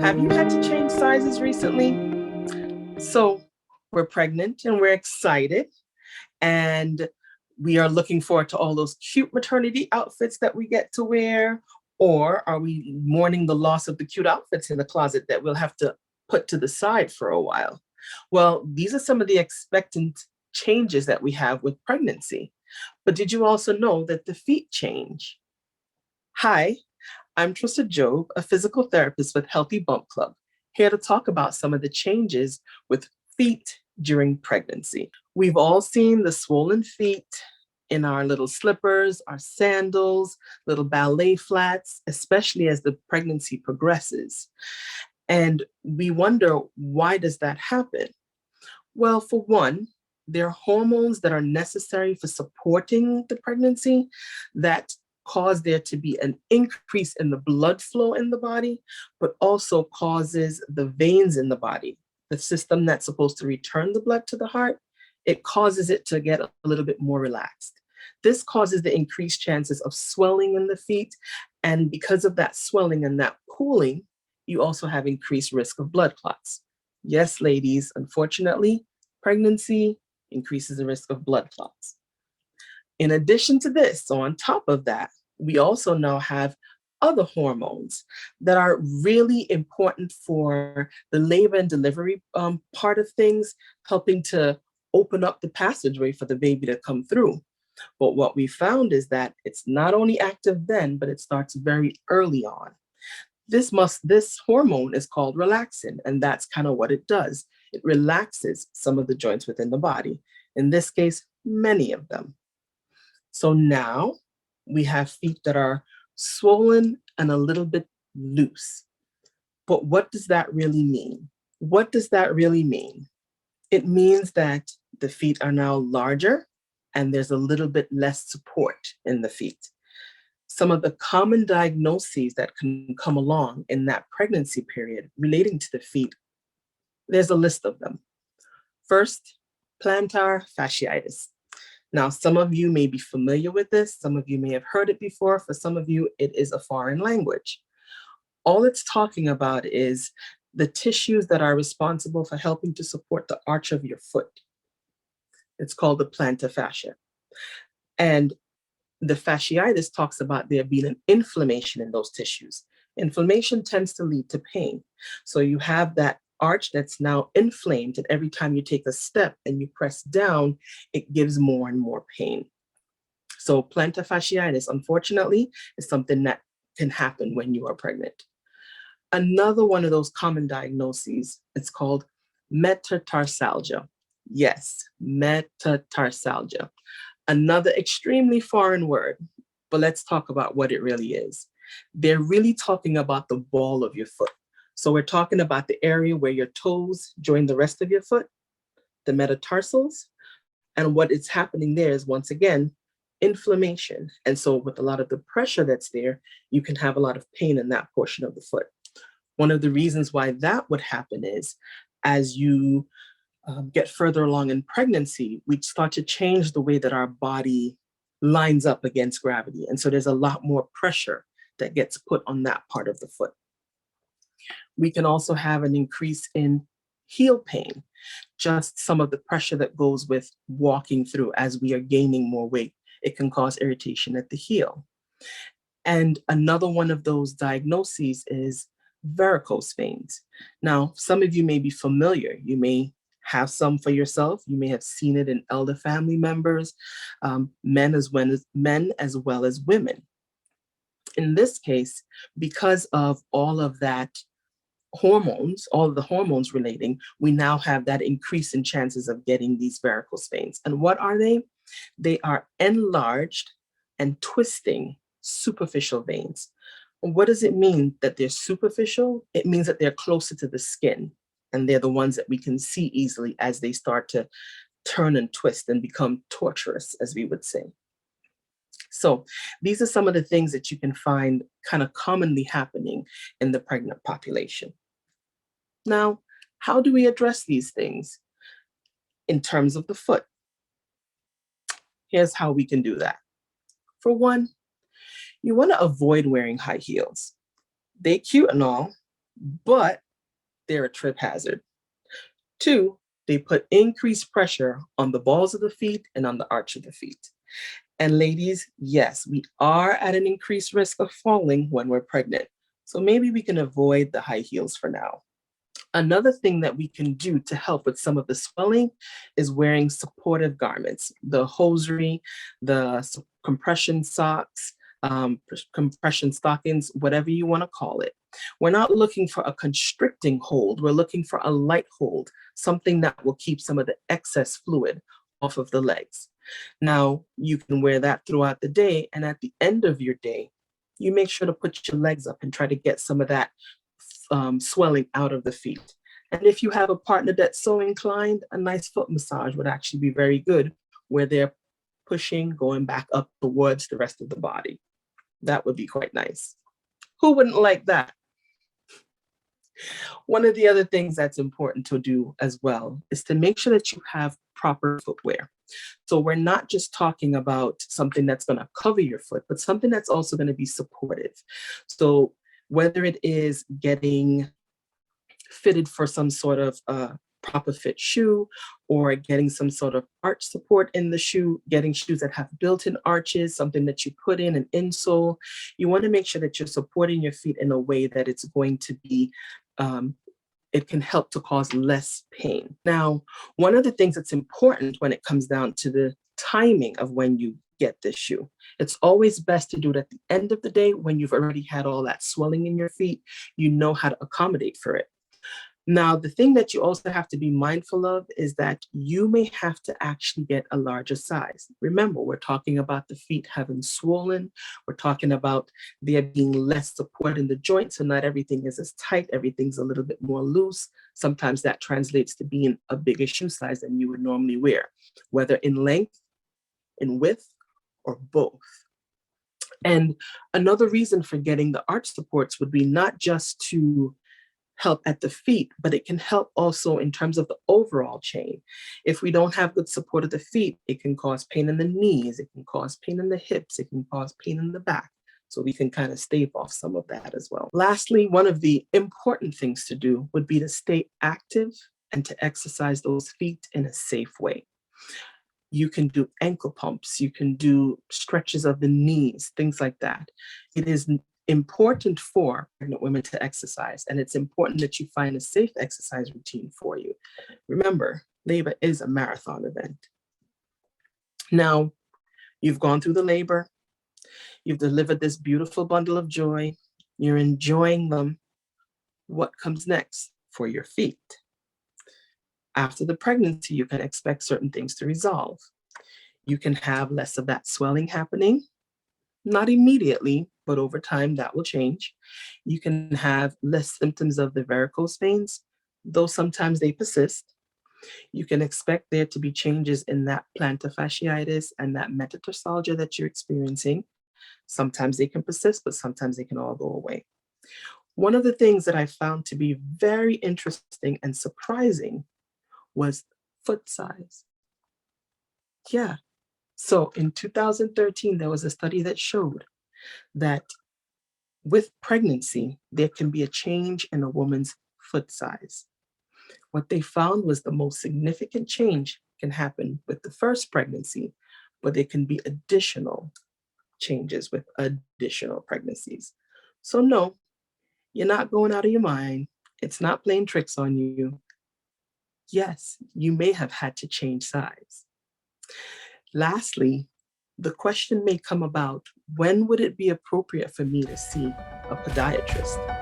Have you had to change sizes recently? So we're pregnant and we're excited, and we are looking forward to all those cute maternity outfits that we get to wear. Or are we mourning the loss of the cute outfits in the closet that we'll have to put to the side for a while? Well, these are some of the expectant changes that we have with pregnancy. But did you also know that the feet change? Hi, I'm Trisa Job, a physical therapist with Healthy Bump Club, here to talk about some of the changes with feet during pregnancy. We've all seen the swollen feet in our little slippers, our sandals, little ballet flats, especially as the pregnancy progresses. And we wonder, why does that happen? Well, for one, there are hormones that are necessary for supporting the pregnancy that cause there to be an increase in the blood flow in the body, but also causes the veins in the body, the system that's supposed to return the blood to the heart, it causes it to get a little bit more relaxed. This causes the increased chances of swelling in the feet. And because of that swelling and that pooling, you also have increased risk of blood clots. Yes, ladies, unfortunately, pregnancy increases the risk of blood clots. In addition to this, so on top of that, we also now have other hormones that are really important for the labor and delivery part of things, helping to open up the passageway for the baby to come through. But what we found is that it's not only active then, but it starts very early on. This hormone is called relaxin, and that's kind of what it does. It relaxes some of the joints within the body. In this case, many of them. So now we have feet that are swollen and a little bit loose. But what does that really mean? What does that really mean? It means that the feet are now larger and there's a little bit less support in the feet. Some of the common diagnoses that can come along in that pregnancy period relating to the feet, there's a list of them. First, plantar fasciitis. Now, some of you may be familiar with this. Some of you may have heard it before. For some of you, it is a foreign language. All it's talking about is the tissues that are responsible for helping to support the arch of your foot. It's called the plantar fascia. And the fasciitis talks about there being an inflammation in those tissues. Inflammation tends to lead to pain. So you have that arch that's now inflamed, and every time you take a step and you press down, it gives more and more pain. So plantar fasciitis, unfortunately, is something that can happen when you are pregnant. Another one of those common diagnoses, it's called metatarsalgia. Yes, metatarsalgia. Another extremely foreign word, but let's talk about what it really is. They're really talking about the ball of your foot. So we're talking about the area where your toes join the rest of your foot, the metatarsals, and what is happening there is, once again, inflammation. And so with a lot of the pressure that's there, you can have a lot of pain in that portion of the foot. One of the reasons why that would happen is, as you get further along in pregnancy, we start to change the way that our body lines up against gravity. And so there's a lot more pressure that gets put on that part of the foot. We can also have an increase in heel pain, just some of the pressure that goes with walking through as we are gaining more weight. It can cause irritation at the heel. And another one of those diagnoses is varicose veins. Now, some of you may be familiar. You may have some for yourself. You may have seen it in elder family members, men as well as women. In this case, because of all of that hormones, all of the hormones relating, we now have that increase in chances of getting these varicose veins. And what are they? They are enlarged and twisting superficial veins. What does it mean that they're superficial? It means that they're closer to the skin, and they're the ones that we can see easily as they start to turn and twist and become tortuous, as we would say. So these are some of the things that you can find kind of commonly happening in the pregnant population. Now, how do we address these things in terms of the foot? Here's how we can do that. For one, you want to avoid wearing high heels. They're cute and all, but they're a trip hazard. 2, they put increased pressure on the balls of the feet and on the arch of the feet. And ladies, yes, we are at an increased risk of falling when we're pregnant. So maybe we can avoid the high heels for now. Another thing that we can do to help with some of the swelling is wearing supportive garments, the hosiery, the compression socks, compression stockings, whatever you want to call it. We're not looking for a constricting hold. We're looking for a light hold, something that will keep some of the excess fluid off of the legs. Now, you can wear that throughout the day, and at the end of your day, you make sure to put your legs up and try to get some of that swelling out of the feet. And if you have a partner that's so inclined, a nice foot massage would actually be very good, where they're pushing, going back up towards the rest of the body. That would be quite nice. Who wouldn't like that? One of the other things that's important to do as well is to make sure that you have proper footwear. So we're not just talking about something that's going to cover your foot, but something that's also going to be supportive. So whether it is getting fitted for some sort of proper fit shoe, or getting some sort of arch support in the shoe, getting shoes that have built-in arches, something that you put in an insole. You want to make sure that you're supporting your feet in a way that it's going to be, it can help to cause less pain. Now, one of the things that's important when it comes down to the timing of when you get this shoe, it's always best to do it at the end of the day when you've already had all that swelling in your feet. You know how to accommodate for it. Now, the thing that you also have to be mindful of is that you may have to actually get a larger size. Remember, we're talking about the feet having swollen. We're talking about there being less support in the joints, so not everything is as tight. Everything's a little bit more loose. Sometimes that translates to being a bigger shoe size than you would normally wear, whether in length, in width, or both. And another reason for getting the arch supports would be not just to help at the feet, but it can help also in terms of the overall chain. If we don't have good support of the feet, it can cause pain in the knees, it can cause pain in the hips, it can cause pain in the back. So we can kind of stave off some of that as well. Lastly, one of the important things to do would be to stay active and to exercise those feet in a safe way. You can do ankle pumps, you can do stretches of the knees, things like that. It is important for pregnant women to exercise, and it's important that you find a safe exercise routine for you. Remember, labor is a marathon event. Now, you've gone through the labor, you've delivered this beautiful bundle of joy, you're enjoying them. What comes next for your feet? After the pregnancy, you can expect certain things to resolve. You can have less of that swelling happening. Not immediately, but over time that will change. You can have less symptoms of the varicose veins, though sometimes they persist. You can expect there to be changes in that plantar fasciitis and that metatarsalgia that you're experiencing. Sometimes they can persist, but sometimes they can all go away. One of the things that I found to be very interesting and surprising was foot size. Yeah. So in 2013, there was a study that showed that with pregnancy, there can be a change in a woman's foot size. What they found was the most significant change can happen with the first pregnancy, but there can be additional changes with additional pregnancies. So no, you're not going out of your mind. It's not playing tricks on you. Yes, you may have had to change size. Lastly, the question may come about, when would it be appropriate for me to see a podiatrist?